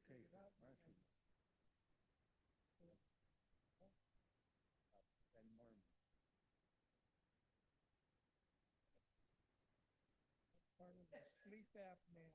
Sleep apnea.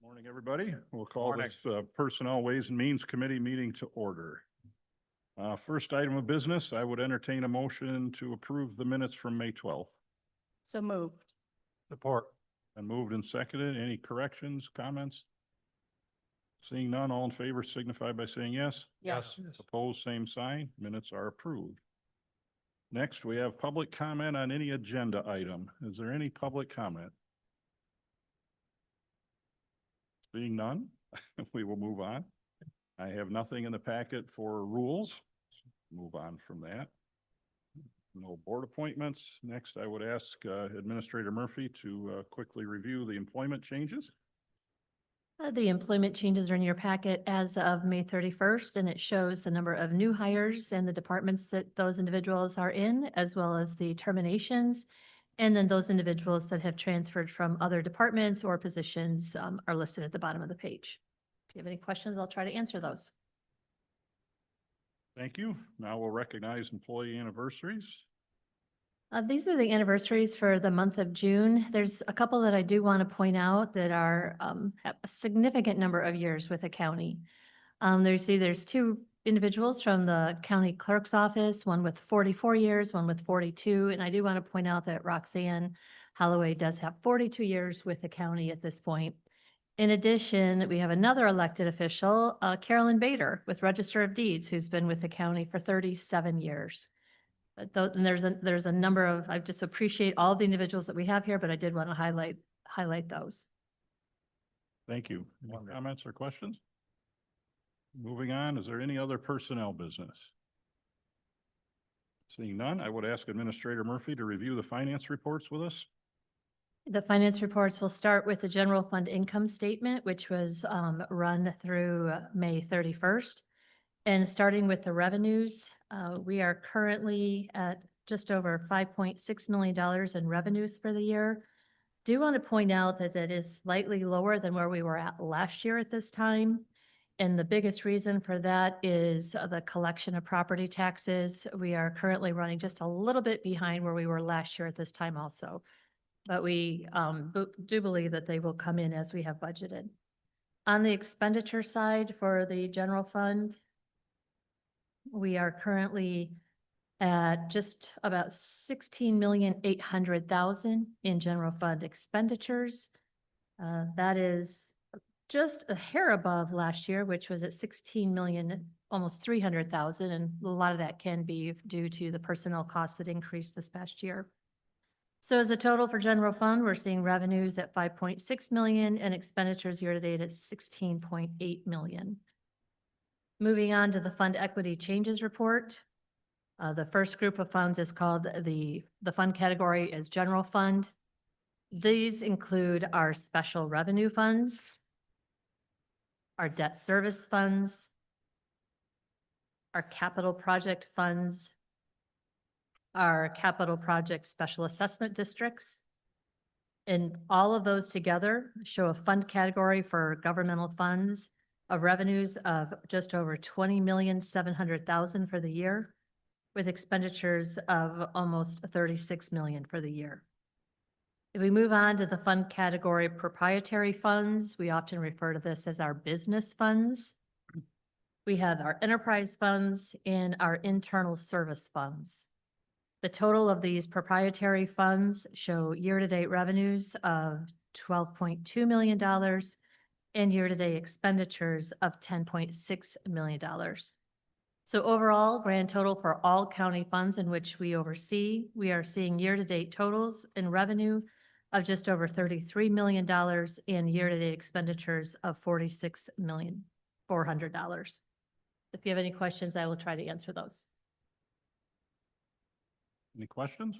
Morning, everybody. We'll call this Personnel Ways and Means Committee meeting to order. First item of business, I would entertain a motion to approve the minutes from May 12th. So moved. Support. And moved and seconded. Any corrections, comments? Seeing none, all in favor signify by saying yes. Yes. Opposed, same sign. Minutes are approved. Next, we have public comment on any agenda item. Is there any public comment? Being none, we will move on. I have nothing in the packet for rules. Move on from that. No board appointments. Next, I would ask Administrator Murphy to quickly review the employment changes. The employment changes are in your packet as of May 31st, and it shows the number of new hires and the departments that those individuals are in, as well as the terminations. And then those individuals that have transferred from other departments or positions are listed at the bottom of the page. If you have any questions, I'll try to answer those. Thank you. Now we'll recognize employee anniversaries. These are the anniversaries for the month of June. There's a couple that I do want to point out that are have a significant number of years with the county. There's two individuals from the county clerk's office, one with 44 years, one with 42. And I do want to point out that Roxanne Holloway does have 42 years with the county at this point. In addition, we have another elected official, Carolyn Bader with Register of Deeds, who's been with the county for 37 years. But and there's a number of, I just appreciate all the individuals that we have here, but I did want to highlight those. Thank you. Any comments or questions? Moving on, is there any other personnel business? Seeing none, I would ask Administrator Murphy to review the finance reports with us. The finance reports will start with the general fund income statement, which was run through May 31st. And starting with the revenues, we are currently at just over $5.6 million in revenues for the year. Do want to point out that that is slightly lower than where we were at last year at this time. And the biggest reason for that is the collection of property taxes. We are currently running just a little bit behind where we were last year at this time also. But we do believe that they will come in as we have budgeted. On the expenditure side for the general fund, we are currently at just about 16,800,000 in general fund expenditures. That is just a hair above last year, which was at 16 million, almost 300,000. And a lot of that can be due to the personnel costs that increased this past year. So as a total for general fund, we're seeing revenues at 5.6 million and expenditures year to date at 16.8 million. Moving on to the fund equity changes report. The first group of funds is called the fund category is general fund. These include our special revenue funds. our debt service funds, our capital project funds, our capital project special assessment districts. And all of those together show a fund category for governmental funds of revenues of just over 20,700,000 for the year, with expenditures of almost 36 million for the year. If we move on to the fund category proprietary funds, we often refer to this as our business funds. We have our enterprise funds and our internal service funds. The total of these proprietary funds show year-to-date revenues of $12.2 million and year-to-date expenditures of $10.6 million. So overall, grand total for all county funds in which we oversee, we are seeing year-to-date totals in revenue of just over $33 million and year-to-date expenditures of $46,400,000. If you have any questions, I will try to answer those. Any questions?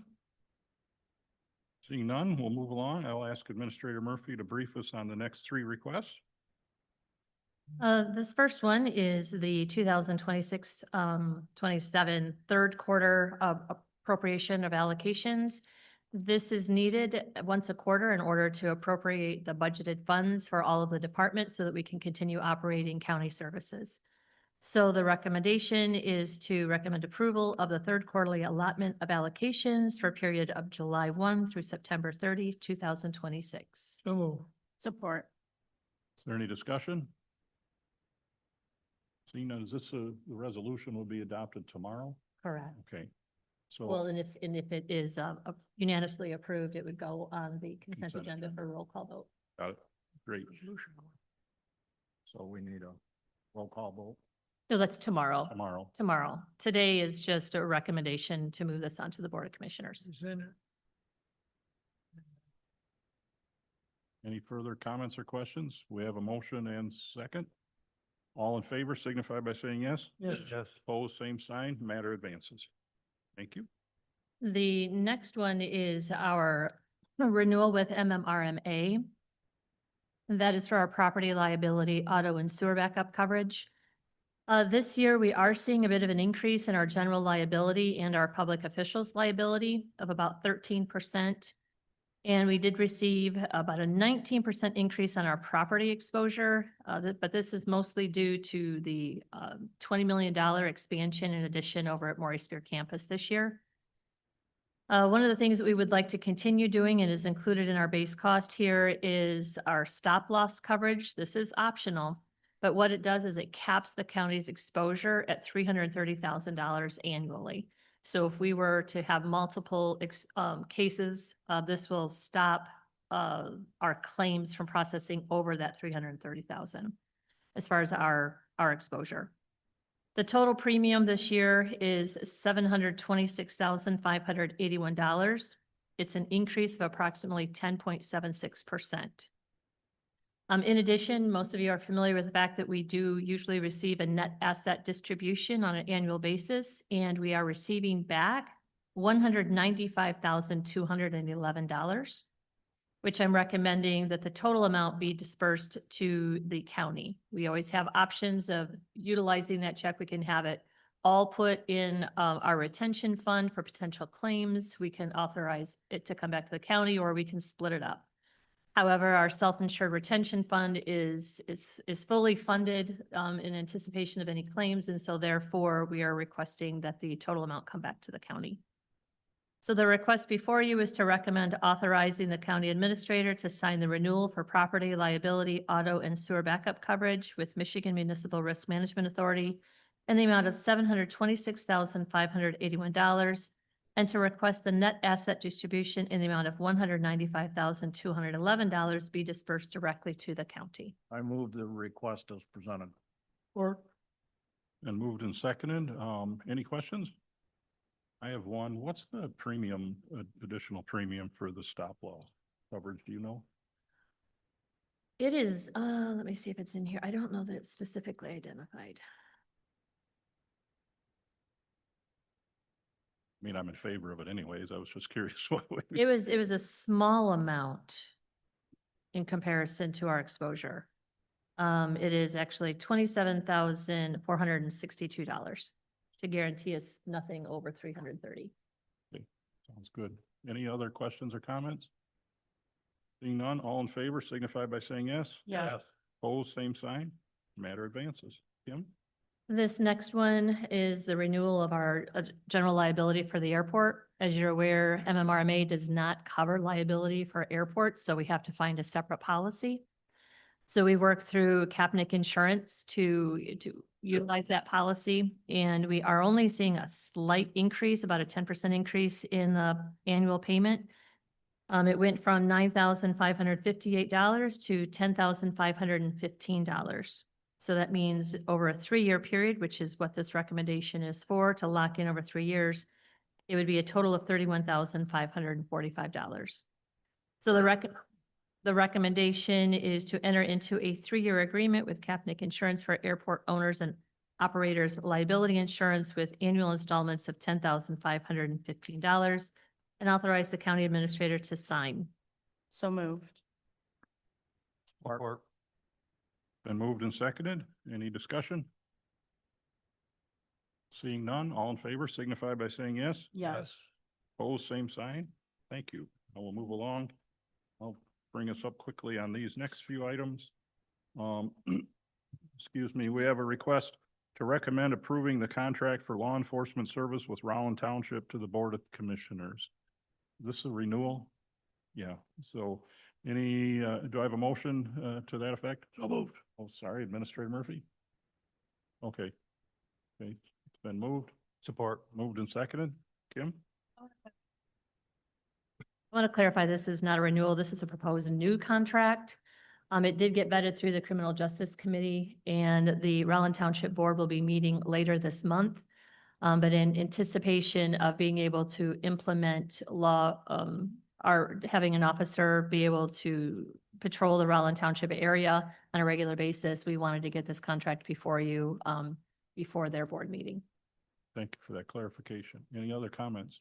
Seeing none, we'll move along. I'll ask Administrator Murphy to brief us on the next three requests. This first one is the 2026-27 third quarter appropriation of allocations. This is needed once a quarter in order to appropriate the budgeted funds for all of the departments so that we can continue operating county services. So the recommendation is to recommend approval of the third quarterly allotment of allocations for a period of July 1 through September 30, 2026. Support. Is there any discussion? Seeing none, is this the resolution will be adopted tomorrow? Correct. Okay. So, Well, and if it is unanimously approved, it would go on the consent Consent agenda agenda. for roll call vote. got it. Great. So we need a roll call vote. No, that's tomorrow. Tomorrow. Tomorrow. Today is just a recommendation to move this on to the Board of Commissioners. Any further comments or questions? We have a motion and second. All in favor signify by saying yes. Yes. Opposed, same sign. Matter advances. Thank you. The next one is our renewal with MMRMA. That is for our property liability, auto and sewer backup coverage. This year, we are seeing a bit of an increase in our general liability and our public officials liability of about 13%. And we did receive about a 19% increase on our property exposure, but this is mostly due to the $20 million expansion and addition over at Morris Spear campus this year. One of the things that we would like to continue doing and is included in our base cost here is our stop loss coverage. This is optional, but what it does is it caps the county's exposure at $330,000 annually. So if we were to have multiple cases, this will stop our claims from processing over that $330,000 as far as our exposure. The total premium this year is $726,581. It's an increase of approximately 10.76%. In addition, most of you are familiar with the fact that we do usually receive a net asset distribution on an annual basis, and we are receiving back $195,211, which I'm recommending that the total amount be dispersed to the county. We always have options of utilizing that check. We can have it all put in our retention fund for potential claims. We can authorize it to come back to the county, or we can split it up. However, our self-insured retention fund is fully funded in anticipation of any claims, and so therefore we are requesting that the total amount come back to the county. So the request before you is to recommend authorizing the county administrator to sign the renewal for property liability, auto and sewer backup coverage with Michigan Municipal Risk Management Authority in the amount of $726,581. And to request the net asset distribution in the amount of $195,211 be dispersed directly to the county. I move the request as presented. Or And moved and seconded. Any questions? I have one. What's the premium, additional premium for the stop loss coverage? Do you know? It is, let me see if it's in here. I don't know that it's specifically identified. I mean, I'm in favor of it anyways. I was just curious. what we- It was a small amount in comparison to our exposure. It is actually $27,462 to guarantee us nothing over 330. Sounds good. Any other questions or comments? Seeing none, all in favor signify by saying yes. Yes. Opposed, same sign. Matter advances. Kim? This next one is the renewal of our general liability for the airport. As you're aware, MMRMA does not cover liability for airports, so we have to find a separate policy. So we worked through Capnick Insurance to utilize that policy, and we are only seeing a slight increase, about a 10% increase in the annual payment. It went from $9,558 to $10,515. So that means over a 3-year period, which is what this recommendation is for, to lock in over 3 years, it would be a total of $31,545. So the recommendation is to enter into a 3-year agreement with Capnick Insurance for airport owners and operators liability insurance with annual installments of $10,515 and authorize the county administrator to sign. So moved. Support. Been moved and seconded. Any discussion? Seeing none, all in favor signify by saying yes. Yes. Opposed, same sign. Thank you. I will move along. I'll bring us up quickly on these next few items. Excuse me, we have a request to recommend approving the contract for law enforcement service with Rowan Township to the Board of Commissioners. This is a renewal? Yeah, so any, do I have a motion to that effect? So moved. Oh, sorry, Administrator Murphy? Okay. Okay, it's been moved. Support. Moved and seconded. Kim? I want to clarify, this is not a renewal. This is a proposed new contract. It did get vetted through the Criminal Justice Committee, and the Rowland Township Board will be meeting later this month. But in anticipation of being able to implement law, having an officer be able to patrol the Rowland Township area on a regular basis, we wanted to get this contract before you, before their board meeting. Thank you for that clarification. Any other comments?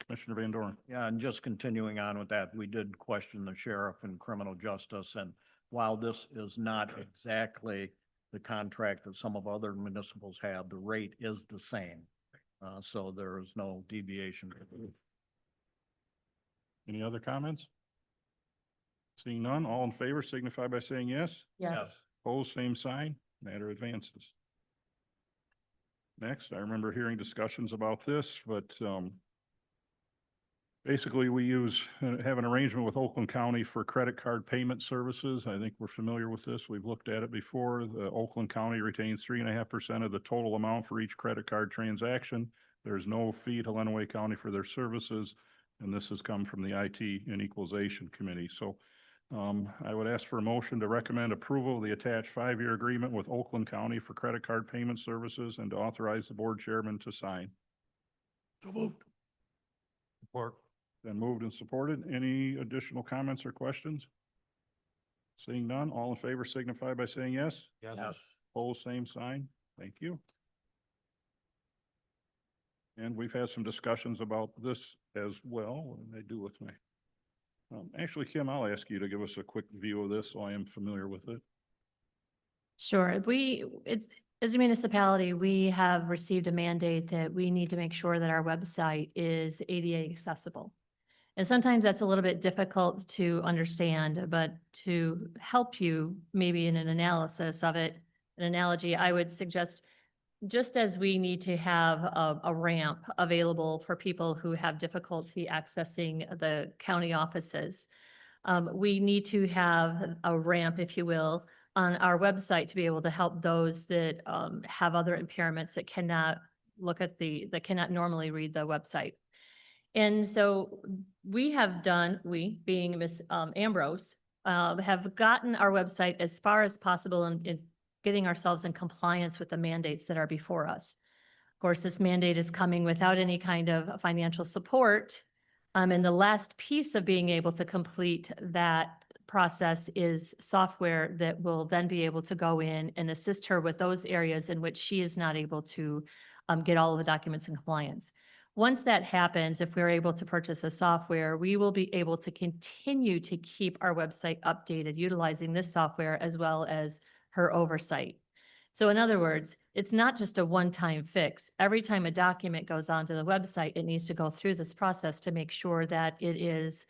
Commissioner Van Dorn? Yeah, and just continuing on with that, we did question the sheriff and criminal justice, and while this is not exactly the contract that some of other municipals have, the rate is the same. So there is no deviation. Any other comments? Seeing none, all in favor signify by saying yes. Yes. Opposed, same sign. Matter advances. Next, I remember hearing discussions about this, but basically we have an arrangement with Oakland County for credit card payment services. I think we're familiar with this. We've looked at it before. The Oakland County retains 3.5% of the total amount for each credit card transaction. There's no fee to Lenawee County for their services, and this has come from the IT and Equalization Committee. So I would ask for a motion to recommend approval of the attached 5-year agreement with Oakland County for credit card payment services and to authorize the board chairman to sign. So moved. Support. Been moved and supported. Any additional comments or questions? Seeing none, all in favor signify by saying yes. Yes. Opposed, same sign. Thank you. And we've had some discussions about this as well. What did I do with my? Actually, Kim, I'll ask you to give us a quick view of this so I am familiar with it. Sure. As a municipality, we have received a mandate that we need to make sure that our website is ADA accessible. And sometimes that's a little bit difficult to understand, but to help you maybe in an analysis of it, an analogy, I would suggest just as we need to have a ramp available for people who have difficulty accessing the county offices, we need to have a ramp, if you will, on our website to be able to help those that have other impairments that cannot that cannot normally read the website. And so we being Ms. Ambrose, have gotten our website as far as possible in getting ourselves in compliance with the mandates that are before us. Of course, this mandate is coming without any kind of financial support. And the last piece of being able to complete that process is software that will then be able to go in and assist her with those areas in which she is not able to get all of the documents in compliance. Once that happens, if we're able to purchase a software, we will be able to continue to keep our website updated utilizing this software as well as her oversight. So in other words, it's not just a one-time fix. Every time a document goes onto the website, it needs to go through this process to make sure that it is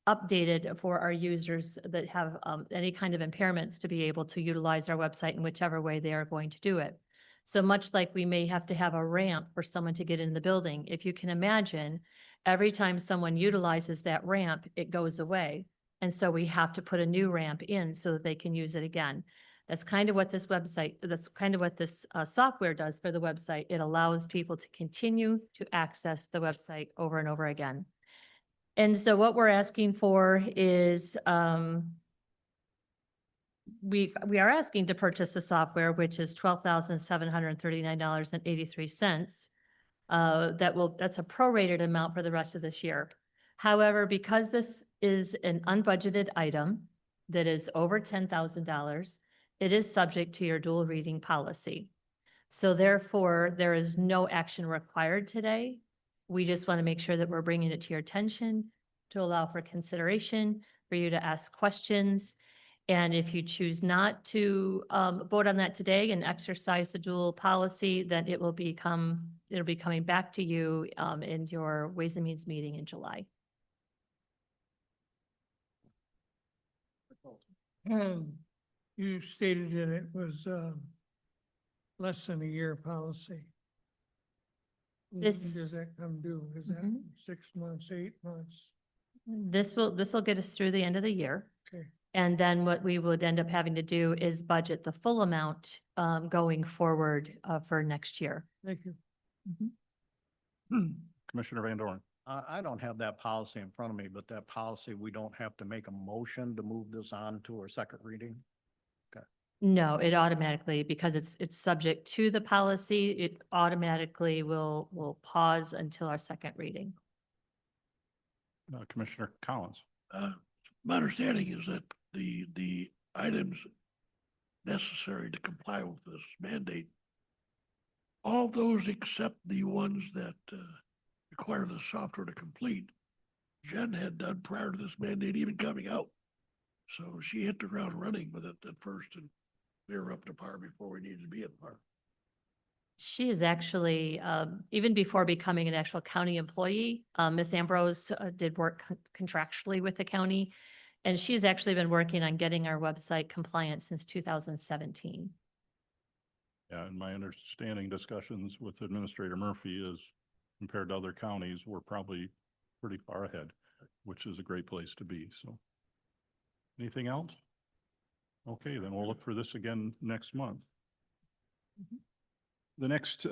updated for our users that have any kind of impairments to be able to utilize our website in whichever way they are going to do it. So much like we may have to have a ramp for someone to get in the building, if you can imagine, every time someone utilizes that ramp, it goes away. And so we have to put a new ramp in so that they can use it again. That's kind of what this software does for the website. It allows people to continue to access the website over and over again. And so what we're asking for is, we are asking to purchase the software, which is $12,739.83. That's a prorated amount for the rest of this year. However, because this is an unbudgeted item that is over $10,000, it is subject to your dual reading policy. So therefore, there is no action required today. We just want to make sure that we're bringing it to your attention to allow for consideration, for you to ask questions. And if you choose not to vote on that today and exercise the dual policy, then it'll be coming back to you in your Ways and Means meeting in July. You stated that it was less than a year policy. When This- does that come due? Is that Mhm. 6 months, 8 months? This will get us through the end of the year. Okay. And then what we would end up having to do is budget the full amount going forward for next year. Thank you. Commissioner Van Dorn. I don't have that policy in front of me, but that policy, we don't have to make a motion to move this on to our second reading. No, it automatically, because it's subject to the policy, it automatically will pause until our second reading. Commissioner Collins. My understanding is that the items necessary to comply with this mandate, all those except the ones that require the software to complete, Jen had done prior to this mandate even coming out. So she hit the ground running with it at first, and we were up to par before we needed to be at par. She is actually, even before becoming an actual county employee, Ms. Ambrose did work contractually with the county. And she's actually been working on getting our website compliant since 2017. Yeah, and my understanding discussions with Administrator Murphy is compared to other counties, we're probably pretty far ahead, which is a great place to be, so. Anything else? Okay, then we'll look for this again next month. The next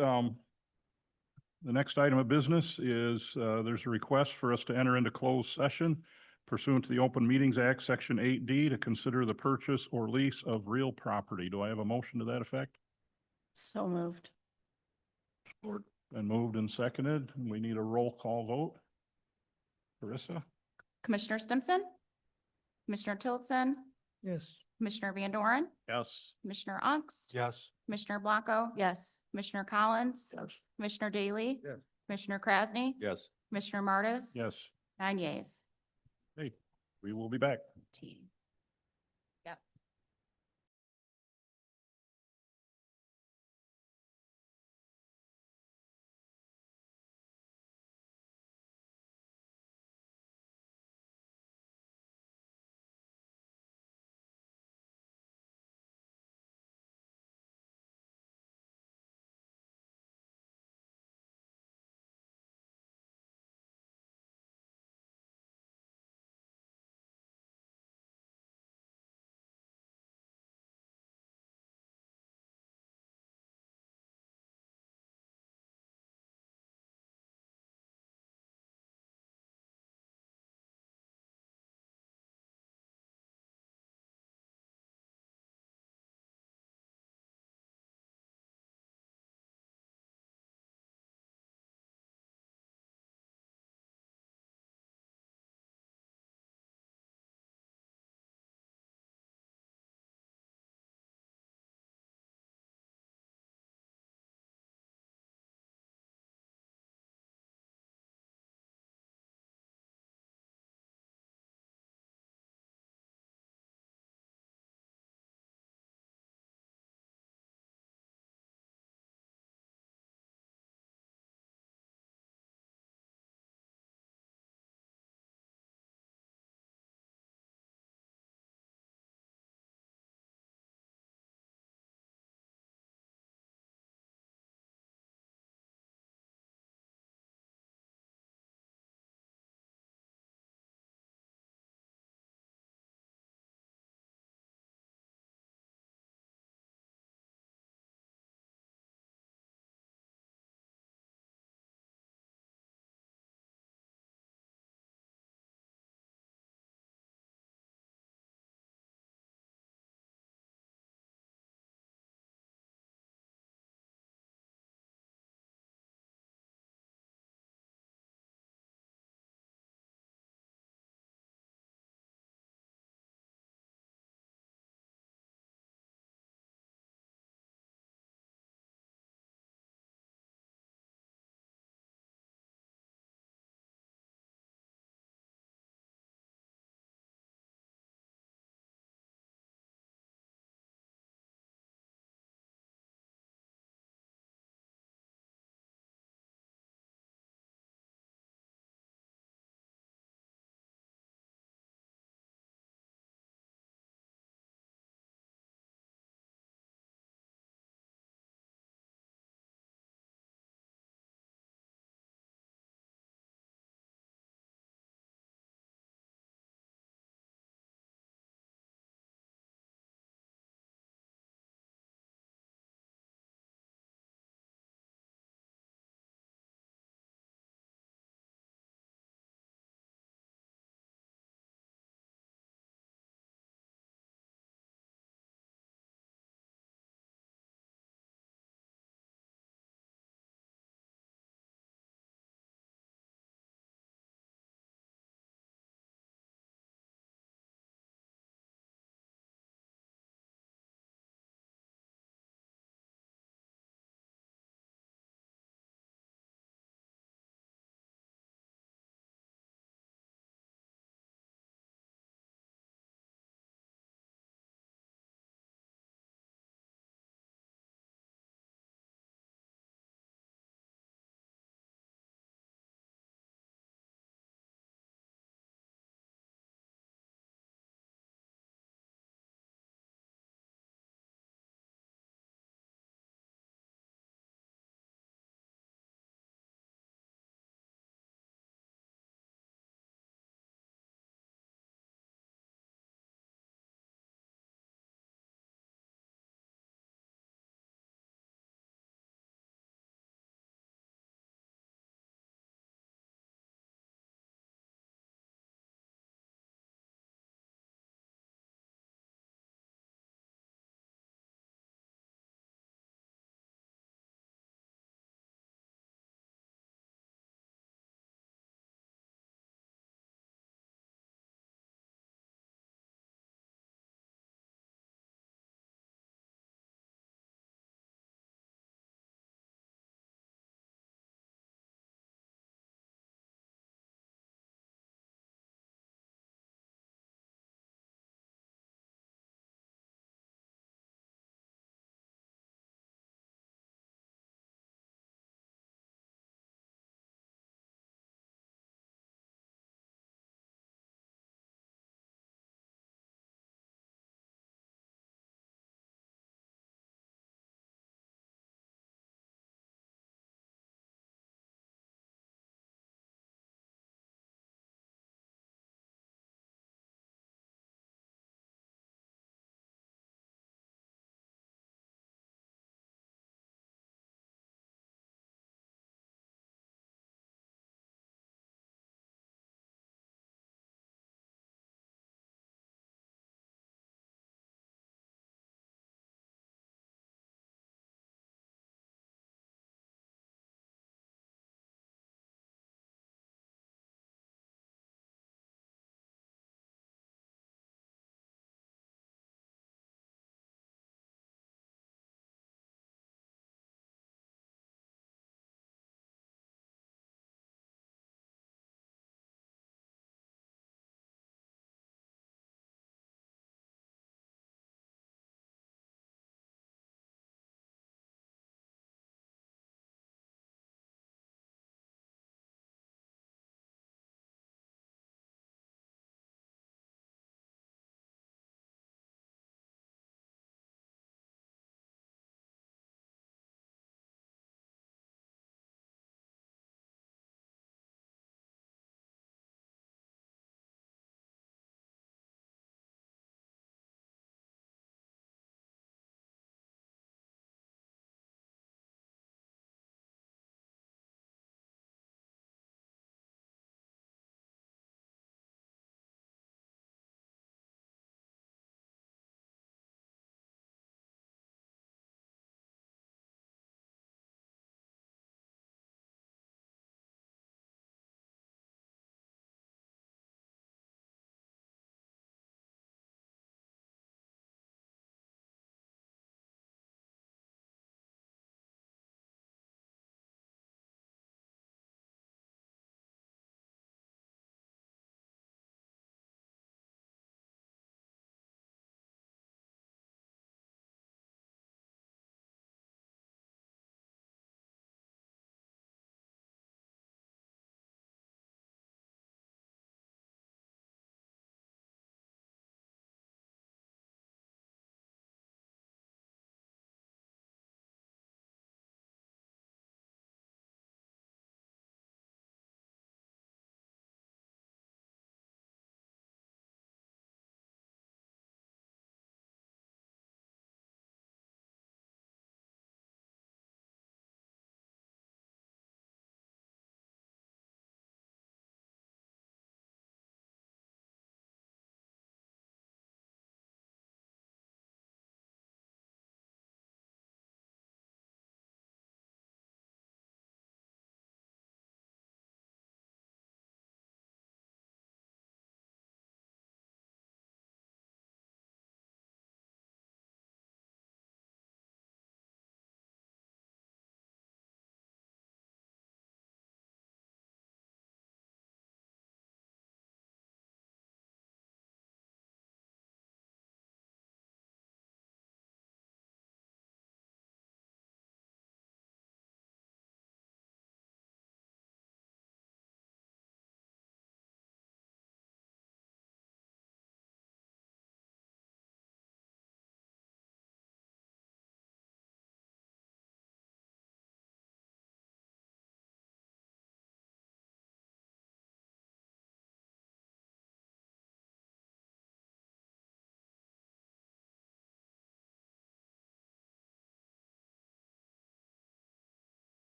item of business is, there's a request for us to enter into closed session pursuant to the Open Meetings Act, Section 8D, to consider the purchase or lease of real property. Do I have a motion to that effect? So moved. Support. Been moved and seconded. We need a roll call vote. Carissa? Commissioner Stimson, Commissioner Tillotson, Yes. Commissioner Van Doren, Yes. Commissioner Ungst, Yes. Commissioner Blanco, Yes. Commissioner Collins, Commissioner Daly, Yes. Commissioner Krasny, Yes. Commissioner Martis. Yes. 9 yeas. Hey, we will be back. Team.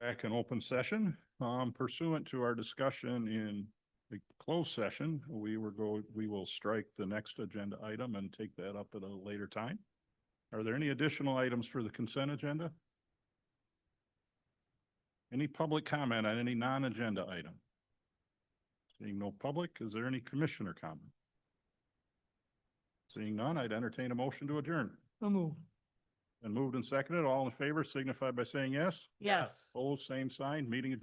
Back in open session, pursuant to our discussion in the closed session, we will strike the next agenda item and take that up at a later time. Are there any additional items for the consent agenda? Any public comment on any non-agenda item? Seeing no public, is there any commissioner comment? Seeing none, I'd entertain a motion to adjourn. I'll move. And moved and seconded, all in favor signify by saying yes. Yes. Opposed, same sign, meeting adjourned.